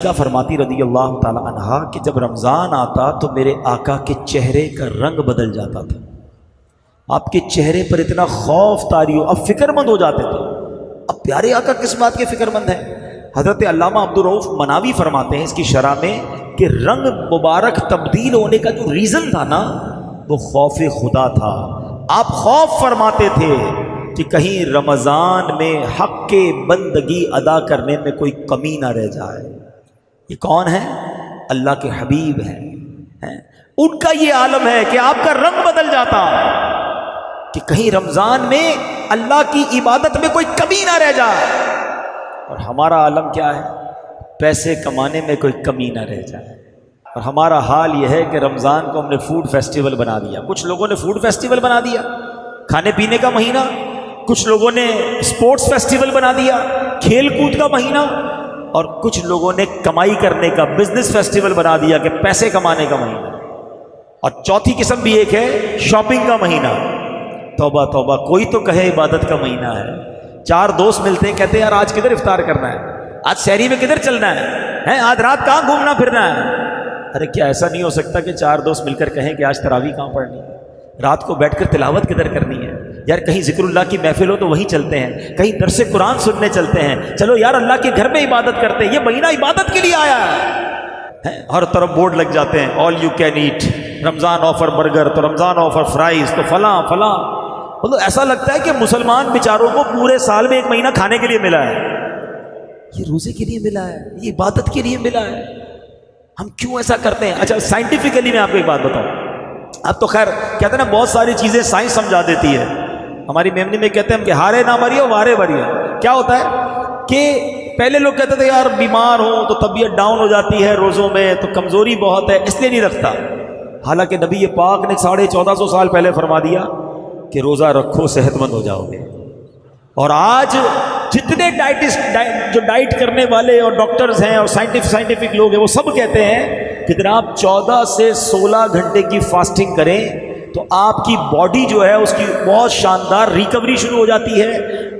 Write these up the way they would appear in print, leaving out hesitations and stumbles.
کیا فرماتی رضی اللہ تعالی عنہا کہ جب رمضان آتا تو میرے آقا کے چہرے کا رنگ بدل جاتا تھا. آپ کے چہرے پر اتنا خوف طاری ہو، اب فکر مند ہو جاتے تھے. اب پیارے آقا کس بات کے فکر مند ہیں؟ حضرت علامہ عبدالرؤف مناوی فرماتے ہیں اس کی شرح میں کہ رنگ مبارک تبدیل ہونے کا جو ریزن تھا نا، وہ خوف خدا تھا. آپ خوف فرماتے تھے کہ کہیں رمضان میں حق کے بندگی ادا کرنے میں کوئی کمی نہ رہ جائے. یہ کون ہے؟ اللہ کے حبیب ہیں. ان کا یہ عالم ہے کہ آپ کا رنگ بدل جاتا کہ کہیں رمضان میں اللہ کی عبادت میں کوئی کمی نہ رہ جائے. اور ہمارا عالم کیا ہے؟ پیسے کمانے میں کوئی کمی نہ رہ جائے. اور ہمارا حال یہ ہے کہ رمضان کو ہم نے فوڈ فیسٹیول بنا دیا. کچھ لوگوں نے فوڈ فیسٹیول بنا دیا، کھانے پینے کا مہینہ. کچھ لوگوں نے اسپورٹس فیسٹیول بنا دیا، کھیل کود کا مہینہ. اور کچھ لوگوں نے کمائی کرنے کا بزنس فیسٹیول بنا دیا کہ پیسے کمانے کا مہینہ. اور چوتھی قسم بھی ایک ہے، شاپنگ کا مہینہ. توبہ توبہ، کوئی تو کہے عبادت کا مہینہ ہے. چار دوست ملتے ہیں، کہتے ہیں یار آج کدھر افطار کرنا ہے، آج سحری میں کدھر چلنا ہے، آج رات کہاں گھومنا پھرنا ہے. ارے کیا ایسا نہیں ہو سکتا کہ چار دوست مل کر کہیں کہ آج تراویح کہاں پڑھنی ہے، رات کو بیٹھ کر تلاوت کدھر کرنی ہے؟ یار کہیں ذکر اللہ کی محفل ہو تو وہیں چلتے ہیں، کہیں درس قرآن سننے چلتے ہیں، چلو یار اللہ کے گھر میں عبادت کرتے ہیں. یہ مہینہ عبادت کے لیے آیا ہے. ہر طرف بورڈ لگ جاتے ہیں، all you can eat, Ramzan offer burger, تو رمضان آفر فرائز، تو فلاں فلاں. مطلب ایسا لگتا ہے کہ مسلمان بیچاروں کو پورے سال میں ایک مہینہ کھانے کے لیے ملا ہے. یہ روزے کے لیے ملا ہے، یہ عبادت کے لیے ملا ہے. ہم کیوں ایسا کرتے ہیں؟ اچھا سائنٹیفکلی میں آپ کو ایک بات بتاؤں. اب تو خیر کہتے ہیں نا بہت ساری چیزیں سائنس سمجھا دیتی ہے. ہماری میمنی میں کہتے ہیں ہم کہ ہارے نہ مریے وارے مریے. کیا ہوتا ہے کہ پہلے لوگ کہتے تھے یار بیمار ہوں تو طبیعت ڈاؤن ہو جاتی ہے روزوں میں، تو کمزوری بہت ہے اس لیے نہیں رکھتا. حالانکہ نبی پاک نے 1450 سال پہلے فرما دیا کہ روزہ رکھو صحت مند ہو جاؤ گے. اور آج جتنے ڈائٹسٹ جو ڈائٹ کرنے والے اور ڈاکٹرز ہیں اور سائنٹیفک لوگ ہیں، وہ سب کہتے ہیں کہ اگر آپ 14 سے 16 گھنٹے کی فاسٹنگ کریں تو آپ کی باڈی جو ہے اس کی بہت شاندار ریکوری شروع ہو جاتی ہے.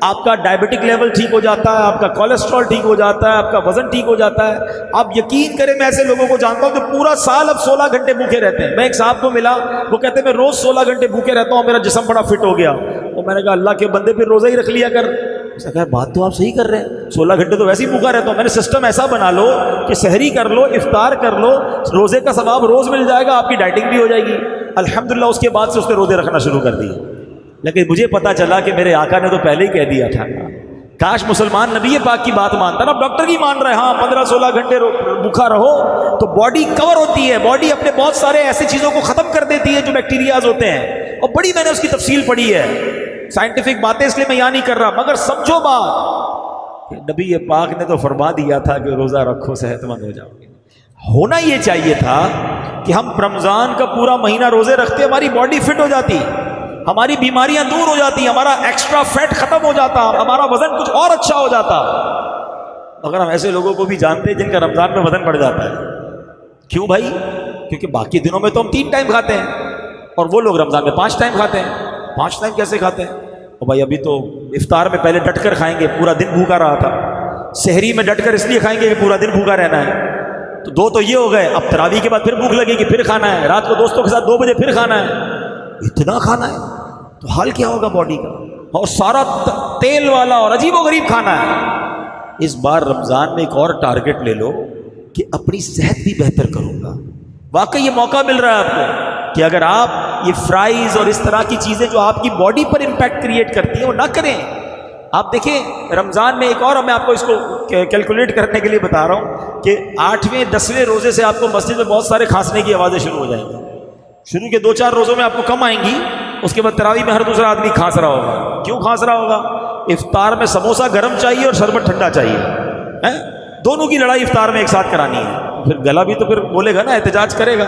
آپ کا ڈائبٹک لیول ٹھیک ہو جاتا ہے، آپ کا کولیسٹرول ٹھیک ہو جاتا ہے، آپ کا وزن ٹھیک ہو جاتا ہے. آپ یقین کریں میں ایسے لوگوں کو جانتا ہوں کہ پورا سال اب 16 گھنٹے بھوکے رہتے ہیں. میں ایک صاحب کو ملا، وہ کہتے ہیں میں روز 16 گھنٹے بھوکے رہتا ہوں، میرا جسم بڑا فٹ ہو گیا. تو میں نے کہا اللہ کے بندے پھر روزہ ہی رکھ لیا کر. اس نے کہا بات تو آپ صحیح کر رہے ہیں، 16 گھنٹے تو ویسے ہی بھوکا رہتا ہوں. میں نے سسٹم ایسا بنا لو کہ سحری کر لو، افطار کر لو، روزے کا ثواب روز مل جائے گا، آپ کی ڈائٹنگ بھی ہو جائے گی. الحمدللہ اس کے بعد سے اس نے روزے رکھنا شروع کر دیے. لیکن مجھے پتا چلا کہ میرے آقا نے تو پہلے ہی کہہ دیا تھا. کاش مسلمان نبی پاک کی بات مانتا نا. اب ڈاکٹر کی مان رہے ہیں، ہاں 15-16 گھنٹے بھوکا رہو تو باڈی کور ہوتی ہے، باڈی اپنے بہت سارے ایسی چیزوں کو ختم کر دیتی ہے جو بیکٹیریاز ہوتے ہیں. اور بڑی میں نے اس کی تفصیل پڑھی ہے، سائنٹیفک باتیں اس لیے میں یہاں نہیں کر رہا، مگر سمجھو بات کہ نبی پاک نے تو فرما دیا تھا کہ روزہ رکھو صحت مند ہو جاؤ گے. ہونا یہ چاہیے تھا کہ ہم رمضان کا پورا مہینہ روزے رکھتے، ہماری باڈی فٹ ہو جاتی، ہماری بیماریاں دور ہو جاتی، ہمارا ایکسٹرا فیٹ ختم ہو جاتا، ہمارا وزن کچھ اور اچھا ہو جاتا. مگر ہم ایسے لوگوں کو بھی جانتے ہیں جن کا رمضان میں وزن بڑھ جاتا ہے. کیوں بھائی؟ کیونکہ باقی دنوں میں تو ہم 3 ٹائم کھاتے ہیں اور وہ لوگ رمضان میں 5 ٹائم کھاتے ہیں. 5 ٹائم کیسے کھاتے ہیں؟ اور بھائی ابھی تو افطار میں پہلے ڈٹ کر کھائیں گے، پورا دن بھوکا رہا تھا. سحری میں ڈٹ کر اس لیے کھائیں گے کہ پورا دن بھوکا رہنا ہے. تو 2 تو یہ ہو گئے. اب تراویح کے بعد پھر بھوک لگے گی، پھر کھانا ہے. رات کو دوستوں کے ساتھ 2 بجے پھر کھانا ہے. اتنا کھانا ہے تو حال کیا ہوگا باڈی کا؟ اور سارا تیل والا اور عجیب و غریب کھانا ہے. اس بار رمضان میں ایک اور ٹارگٹ لے لو کہ اپنی صحت بھی بہتر کروں گا. واقعی یہ موقع مل رہا ہے آپ کو کہ اگر آپ یہ فرائز اور اس طرح کی چیزیں جو آپ کی باڈی پر امپیکٹ کریٹ کرتی ہیں وہ نہ کریں. آپ دیکھیں رمضان میں ایک اور میں آپ کو اس کو کیلکولیٹ کرنے کے لیے بتا رہا ہوں کہ 8ویں 10ویں روزے سے آپ کو مسجد میں بہت سارے کھانسنے کی آوازیں شروع ہو جائیں گی. شروع کے 2-4 روزوں میں آپ کو کم آئیں گی، اس کے بعد تراویح میں ہر دوسرا آدمی کھانس رہا ہوگا. کیوں کھانس رہا ہوگا؟ افطار میں سموسہ گرم چاہیے اور شربت ٹھنڈا چاہیے. دونوں کی لڑائی افطار میں ایک ساتھ کرانی ہے. پھر گلا بھی تو پھر بولے گا نا، احتجاج کرے گا.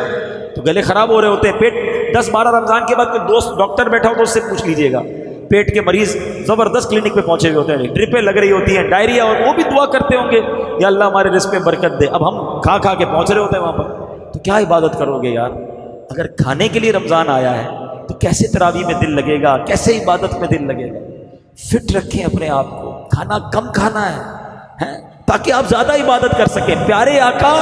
تو گلے خراب ہو رہے ہوتے ہیں. پیٹ 10-12 رمضان کے بعد کوئی دوست ڈاکٹر بیٹھا ہو تو اس سے پوچھ لیجئے گا. پیٹ کے مریض زبردست کلینک پہ پہنچے ہوئے ہوتے ہیں، ڈرپیں لگ رہی ہوتی ہیں، ڈائریا، اور وہ بھی دعا کرتے ہوں گے یا اللہ ہمارے رزق میں برکت دے. اب ہم کھا کے پہنچ رہے ہوتے ہیں وہاں پر. تو کیا عبادت کرو گے یار؟ اگر کھانے کے لیے رمضان آیا ہے تو کیسے تراویح میں دل لگے گا، کیسے عبادت میں دل لگے گا؟ فٹ رکھیں اپنے آپ کو. کھانا کم کھانا ہے. تاکہ آپ زیادہ عبادت کر سکیں. پیارے آقا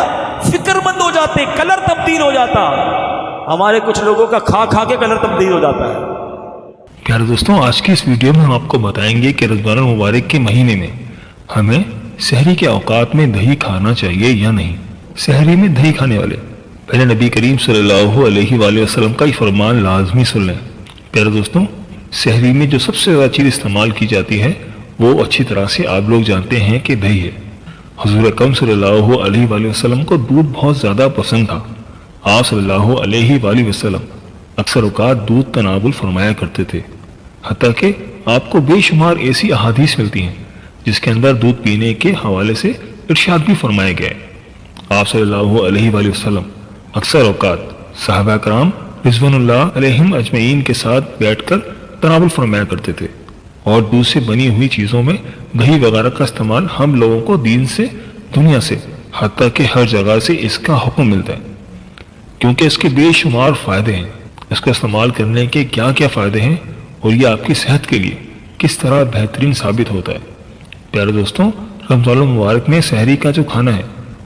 فکر مند ہو جاتے, کلر تبدیل ہو جاتا. ہمارے کچھ لوگوں کا کھا کھا کے کلر تبدیل ہو جاتا ہے. پیارے دوستوں, آج کی اس ویڈیو میں ہم آپ کو بتائیں گے کہ رمضان المبارک کے مہینے میں ہمیں سحری کے اوقات میں دہی کھانا چاہیے یا نہیں. سحری میں دہی کھانے والے پہلے نبی کریم صلی اللہ علیہ وآلہ وسلم کا یہ فرمان لازمی سن لیں. پیارے دوستوں, سحری میں جو سب سے زیادہ چیز استعمال کی جاتی ہے وہ اچھی طرح سے آپ لوگ جانتے ہیں کہ دہی ہے. حضور اکرم صلی اللہ علیہ وآلہ وسلم کو دودھ بہت زیادہ پسند تھا. آپ صلی اللہ علیہ وآلہ وسلم اکثر اوقات دودھ تناول فرمایا کرتے تھے, حتیٰ کہ آپ کو بے شمار ایسی احادیث ملتی ہیں جس کے اندر دودھ پینے کے حوالے سے ارشاد بھی فرمایا گیا ہے. آپ صلی اللہ علیہ وآلہ وسلم اکثر اوقات صحابہ کرام رضوان اللہ علیہم اجمعین کے ساتھ بیٹھ کر تناول فرمایا کرتے تھے, اور دودھ سے بنی ہوئی چیزوں میں دہی وغیرہ کا استعمال ہم لوگوں کو دین سے, دنیا سے, حتیٰ کہ ہر جگہ سے اس کا حکم ملتا ہے, کیونکہ اس کے بے شمار فائدے ہیں. اس کا استعمال کرنے کے کیا کیا فائدے ہیں اور یہ آپ کی صحت کے لیے کس طرح بہترین ثابت ہوتا ہے. پیارے دوستوں, رمضان المبارک میں سحری کا جو کھانا ہے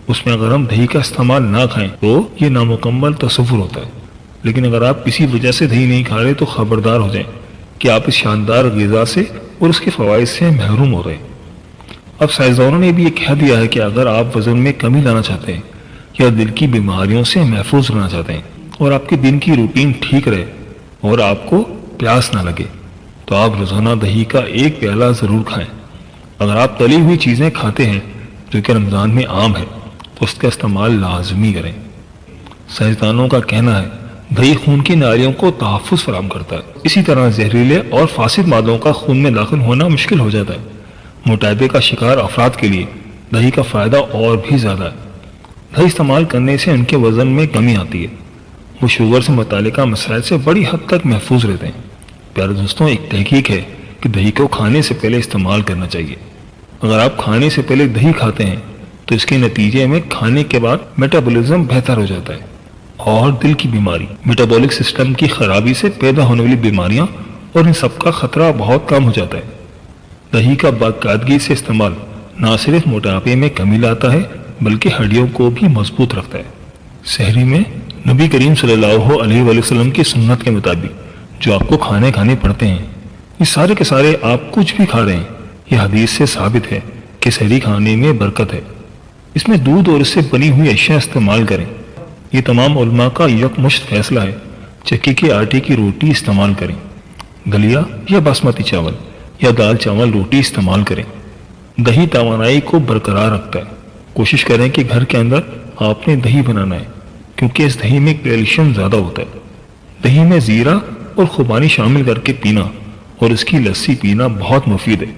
اس میں اگر ہم دہی کا استعمال نہ کھائیں تو یہ نامکمل تصور ہوتا ہے. لیکن اگر آپ کسی وجہ سے دہی نہیں کھا رہے تو خبردار ہو جائیں کہ آپ اس شاندار غذا سے اور اس کے فوائد سے محروم ہو رہے ہیں. اب سائنسدانوں نے بھی یہ کہہ دیا ہے کہ اگر آپ وزن میں کمی لانا چاہتے ہیں یا دل کی بیماریوں سے محفوظ رہنا چاہتے ہیں اور آپ کے دن کی روٹین ٹھیک رہے اور آپ کو پیاس نہ لگے تو آپ روزانہ دہی کا ایک پیالہ ضرور کھائیں. اگر آپ تلی ہوئی چیزیں کھاتے ہیں جو کہ رمضان میں عام ہے تو اس کا استعمال لازمی کریں. سائنسدانوں کا کہنا ہے دہی خون کی نالیوں کو تحفظ فراہم کرتا ہے. اسی طرح زہریلے اور فاسد مادوں کا خون میں داخل ہونا مشکل ہو جاتا ہے. موٹاپے کا شکار افراد کے لیے دہی کا فائدہ اور بھی زیادہ ہے. دہی استعمال کرنے سے ان کے وزن میں کمی آتی ہے, وہ شوگر سے متعلقہ مسائل سے بڑی حد تک محفوظ رہتے ہیں. پیارے دوستوں, ایک تحقیق ہے کہ دہی کو کھانے سے پہلے استعمال کرنا چاہیے. اگر آپ کھانے سے پہلے دہی کھاتے ہیں تو اس کے نتیجے میں کھانے کے بعد میٹابولزم بہتر ہو جاتا ہے اور دل کی بیماری, میٹابولک سسٹم کی خرابی سے پیدا ہونے والی بیماریاں اور ان سب کا خطرہ بہت کم ہو جاتا ہے. دہی کا باقاعدگی سے استعمال نہ صرف موٹاپے میں کمی لاتا ہے بلکہ ہڈیوں کو بھی مضبوط رکھتا ہے. سحری میں نبی کریم صلی اللہ علیہ وآلہ وسلم کی سنت کے مطابق جو آپ کو کھانے پڑتے ہیں یہ سارے کے سارے آپ کچھ بھی کھا رہے ہیں, یہ حدیث سے ثابت ہے کہ سحری کھانے میں برکت ہے. اس میں دودھ اور اس سے بنی ہوئی اشیاء استعمال کریں. یہ تمام علماء کا یکمشت فیصلہ ہے. چکی کے آٹے کی روٹی استعمال کریں, دلیا یا باسمتی چاول یا دال چاول روٹی استعمال کریں. دہی توانائی کو برقرار رکھتا ہے. کوشش کریں کہ گھر کے اندر آپ نے دہی بنانا ہے کیونکہ اس دہی میں کیلشیم زیادہ ہوتا ہے. دہی میں زیرہ اور خوبانی شامل کر کے پینا اور اس کی لسی پینا بہت مفید ہے.